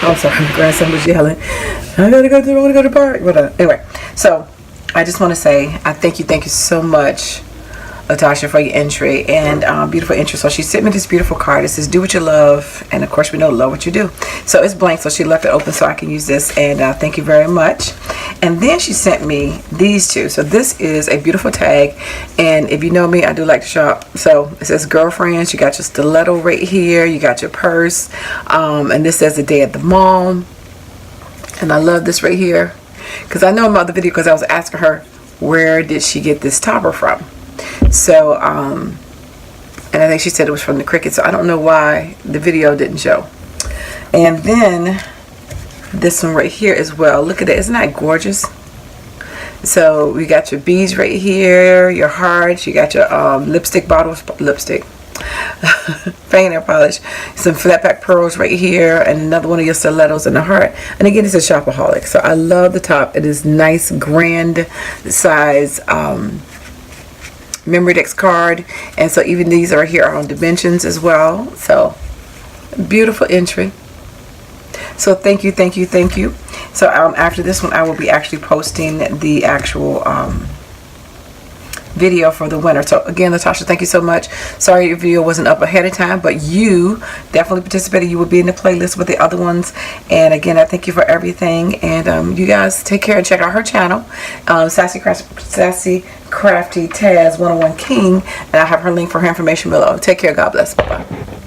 I'm sorry, my grandson was yelling, I want to go to the park. But anyway, so I just want to say I thank you so much, Latasha, for your entry, and beautiful entry. So she sent me this beautiful card. It says, do what you love, and of course we know love what you do. So it's blank, so she left it open so I can use this, and thank you very much. And then she sent me these two. So this is a beautiful tag, and if you know me, I do like to shop. So it says girlfriends. You got your stiletto right here, you got your purse, and this says the day at the mall. And I love this right here, because I know about the video, because I was asking her where did she get this topper from. So and I think she said it was from the Cricket, so I don't know why the video didn't show. And then this one right here as well, look at it, isn't that gorgeous? So we got your beads right here, your hearts, you got your lipstick bottles, fingernail polish, some flat pack pearls right here, and another one of your stilettos and a heart. And again, it's a shopaholic, so I love the top. It is nice, grand size memory dex card, and so even these are here on dimensions as well. So beautiful entry. So thank you. So after this one, I will be actually posting the actual video for the winner. So again, Latasha, thank you so much. Sorry your video wasn't up ahead of time, but you definitely participated. You will be in the playlist with the other ones. And again, I thank you for everything, and you guys take care and check out her channel, Sassy Crafty Taz 101 King, and I have her link for her information below. Take care. God bless. Bye bye.